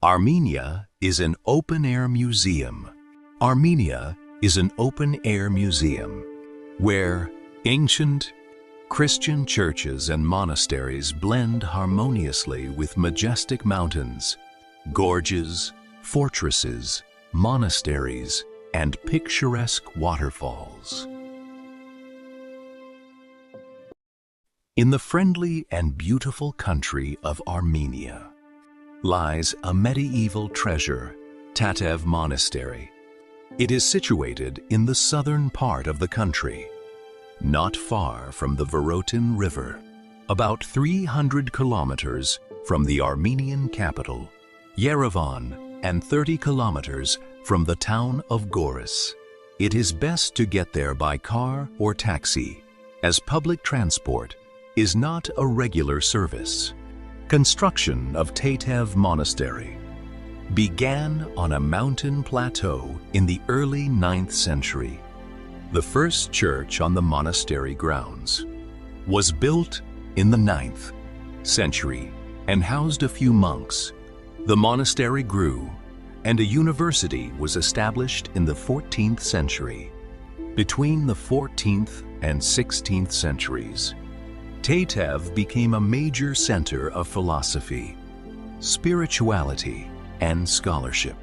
Armenia is an open-air museum. Armenia is an open-air museum where ancient Christian churches and monasteries blend harmoniously with majestic mountains, gorges, fortresses, monasteries, and picturesque waterfalls. In the friendly and beautiful country of Armenia lies a medieval treasure, Tatev Monastery. It is situated in the southern part of the country, not far from the Voronezh River, about 300 kilometers from the Armenian capital, Yerevan, and 30 kilometers from the town of Goris. It is best to get there by car or taxi, as public transport is not a regular service. Construction of Tatev Monastery began on a mountain plateau in the early 9th century. The first church on the monastery grounds was built in the 9th century and housed a few monks. The monastery grew, and a university was established in the 14th century. Between the 14th and 16th centuries, Tatev became a major center of philosophy, spirituality, and scholarship.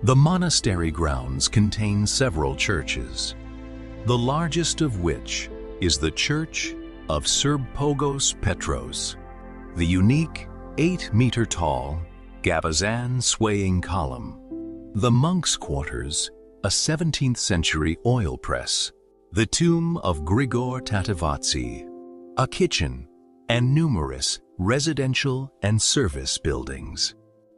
The monastery grounds contain several churches, the largest of which is the Church of Serpogos Petros, the unique 8-meter-tall Gabazan swaying column, the monks' quarters, a 17th-century oil press, the tomb of Grigor Tatevatsi, a kitchen, and numerous residential and service buildings.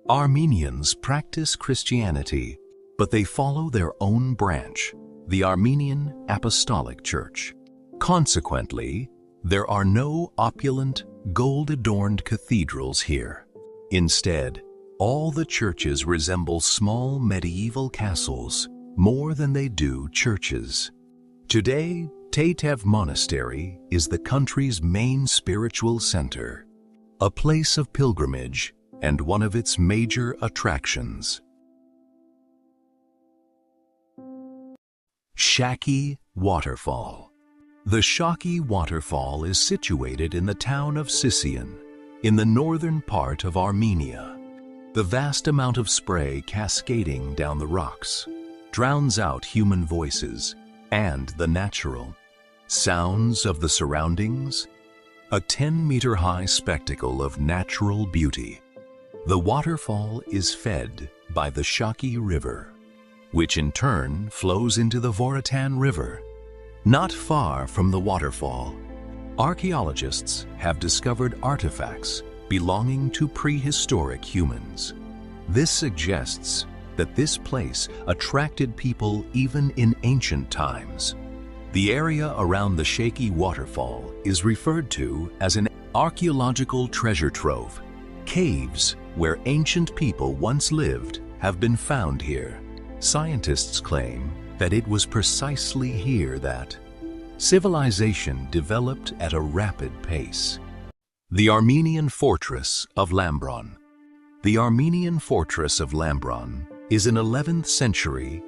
Armenians practice Christianity, but they follow their own branch, the Armenian Apostolic Church. Consequently, there are no opulent, gold-adorned cathedrals here. Instead, all the churches resemble small medieval castles more than they do churches. Today, Tatev Monastery is the country's main spiritual center, a place of pilgrimage and one of its major attractions. Shaki Waterfall. The Shaki Waterfall is situated in the town of Sisian, in the northern part of Armenia. The vast amount of spray cascading down the rocks drowns out human voices and the natural sounds of the surroundings, a 10-meter-high spectacle of natural beauty. The waterfall is fed by the Shaki River, which in turn flows into the Voronezh River. Not far from the waterfall, archaeologists have discovered artifacts belonging to prehistoric humans. This suggests that this place attracted people even in ancient times. The area around the Shaki Waterfall is referred to as an archaeological treasure trove. Caves where ancient people once lived have been found here. Scientists claim that it was precisely here that civilization developed at a rapid pace. The Armenian Fortress of Lambron. The Armenian Fortress of Lambron is an 11th century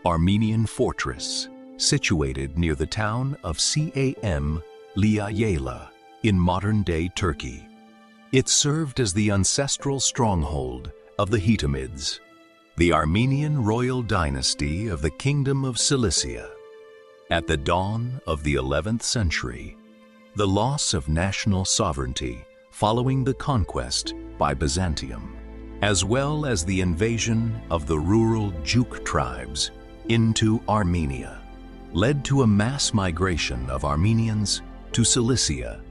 Armenian fortress situated near the town of Cam Liayela in modern-day Turkey. It served as the ancestral stronghold of the Hittids, the Armenian royal dynasty of the Kingdom of Cilicia. At the dawn of the 11th century, the loss of national sovereignty following the conquest by Byzantium, as well as the invasion of the rural Juk tribes into Armenia, led to a mass migration of Armenians to Cilicia,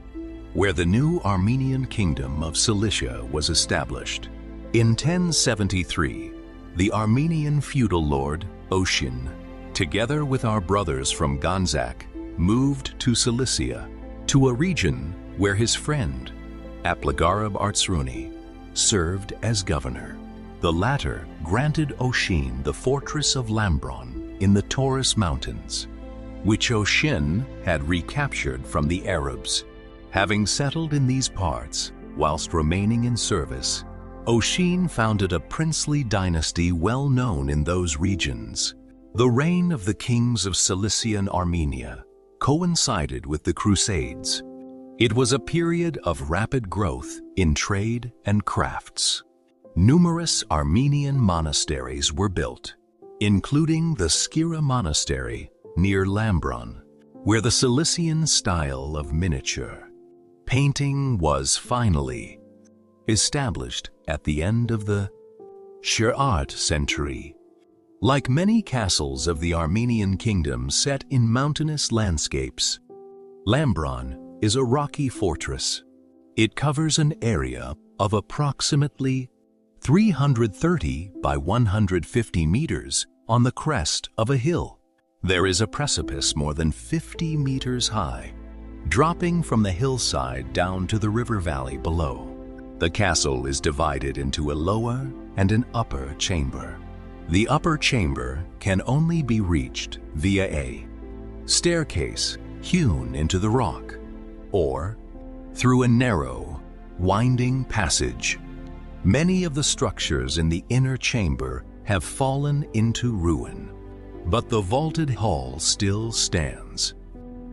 where the new Armenian Kingdom of Cilicia was established. In 1073, the Armenian feudal lord Oshin, together with our brothers from Ganzak, moved to Cilicia, to a region where his friend, Aplagarab Artsruni, served as governor. The latter granted Oshin the fortress of Lambron in the Taurus Mountains, which Oshin had recaptured from the Arabs. Having settled in these parts whilst remaining in service, Oisin founded a princely dynasty well known in those regions. The reign of the kings of Cilician Armenia coincided with the Crusades. It was a period of rapid growth in trade and crafts. Numerous Armenian monasteries were built, including the Skira Monastery near Lambron, where the Cilician style of miniature painting was finally established at the end of the third century. Like many castles of the Armenian kingdom set in mountainous landscapes, Lambron is a rocky fortress. It covers an area of approximately 330 by 150 meters on the crest of a hill. There is a precipice more than 50 meters high, dropping from the hillside down to the river valley below. The castle is divided into a lower and an upper chamber. The upper chamber can only be reached via a staircase hewn into the rock, or through a narrow, winding passage. Many of the structures in the inner chamber have fallen into ruin, but the vaulted hall still stands.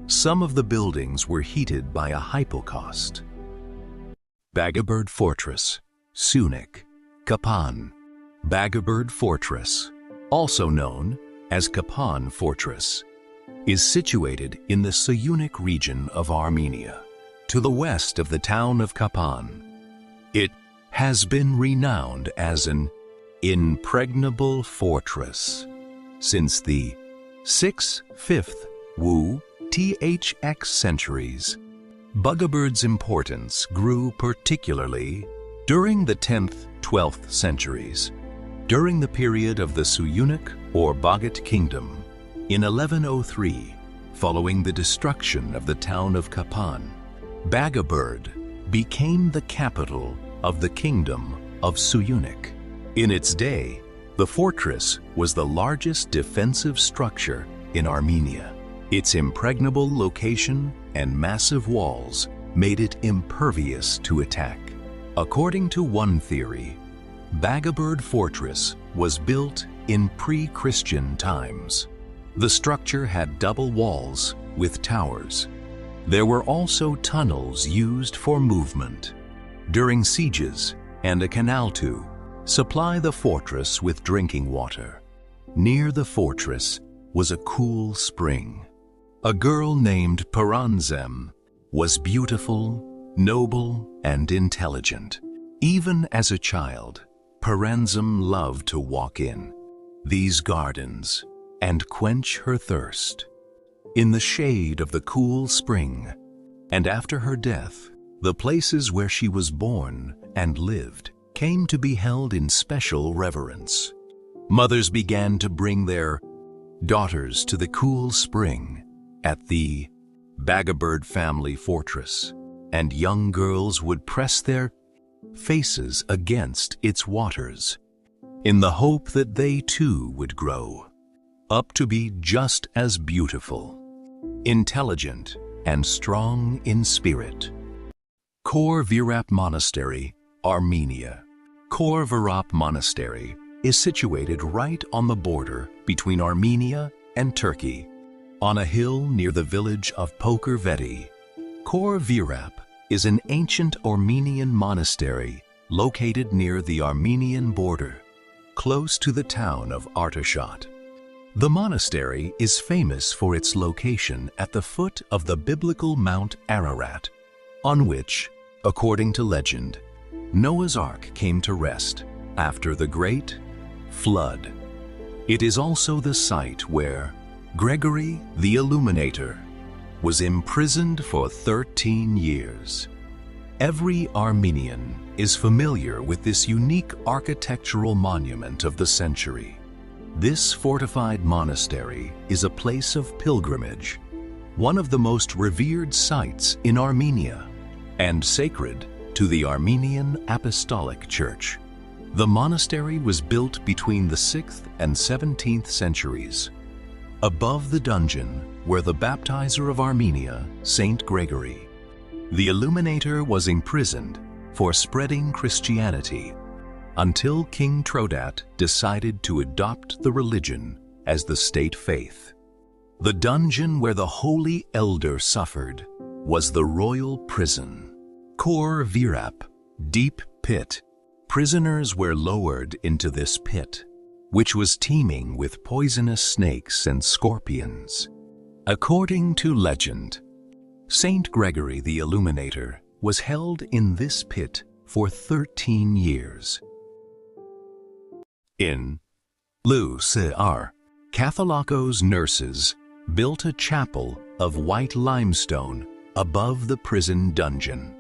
Some of the buildings were heated by a hypocaust. Bagabird Fortress, Sunik, Kapan. Bagabird Fortress, also known as Kapan Fortress, is situated in the Syunik region of Armenia, to the west of the town of Kapan. It has been renowned as an impregnable fortress since the 6th, 5th Wu THX centuries. Bagabird's importance grew particularly during the 10th, 12th centuries. During the period of the Syunik or Bagat kingdom, in 1103, following the destruction of the town of Kapan, Bagabird became the capital of the kingdom of Syunik. In its day, the fortress was the largest defensive structure in Armenia. Its impregnable location and massive walls made it impervious to attack. According to one theory, Bagabird Fortress was built in pre-Christian times. The structure had double walls with towers. There were also tunnels used for movement during sieges and a canal to supply the fortress with drinking water. Near the fortress was a cool spring. A girl named Paranzem was beautiful, noble, and intelligent. Even as a child, Paranzem loved to walk in these gardens and quench her thirst in the shade of the cool spring. And after her death, the places where she was born and lived came to be held in special reverence. Mothers began to bring their daughters to the cool spring at the Bagabird family fortress, and young girls would press their faces against its waters in the hope that they too would grow up to be just as beautiful, intelligent, and strong in spirit. Kor Virap Monastery, Armenia. Kor Virap Monastery is situated right on the border between Armenia and Turkey, on a hill near the village of Pokerveti. Kor Virap is an ancient Armenian monastery located near the Armenian border, close to the town of Artashat. The monastery is famous for its location at the foot of the biblical Mount Ararat, on which, according to legend, Noah's Ark came to rest after the Great Flood. It is also the site where Gregory the Illuminator was imprisoned for 13 years. Every Armenian is familiar with this unique architectural monument of the century. This fortified monastery is a place of pilgrimage, one of the most revered sites in Armenia, and sacred to the Armenian Apostolic Church. The monastery was built between the 6th and 17th centuries. Above the dungeon were the baptizer of Armenia, Saint Gregory. The Illuminator was imprisoned for spreading Christianity until King Trodat decided to adopt the religion as the state faith. The dungeon where the holy elder suffered was the royal prison. Kor Virap, deep pit. Prisoners were lowered into this pit, which was teeming with poisonous snakes and scorpions. According to legend, Saint Gregory the Illuminator was held in this pit for 13 years. In Lu-Sir, Catholicos nurses built a chapel of white limestone above the prison dungeon.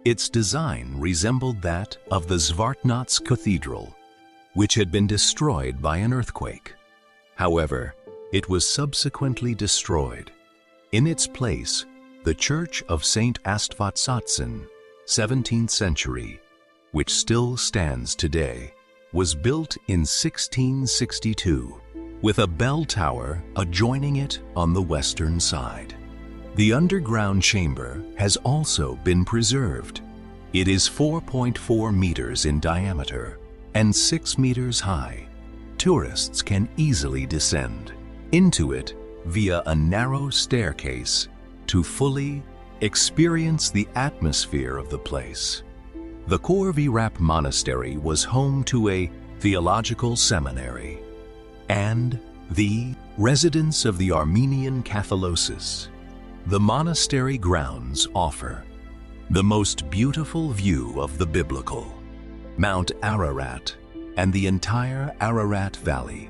Its design resembled that of the Zvartnots Cathedral, which had been destroyed by an earthquake. However, it was subsequently destroyed. In its place, the Church of St. Astvatsatsen, 17th century, which still stands today, was built in 1662, with a bell tower adjoining it on the western side. The underground chamber has also been preserved. It is 4.4 meters in diameter and 6 meters high. Tourists can easily descend into it via a narrow staircase to fully experience the atmosphere of the place. The Kor Virap Monastery was home to a theological seminary and the residence of the Armenian Catholicos. The monastery grounds offer the most beautiful view of the biblical Mount Ararat and the entire Ararat Valley.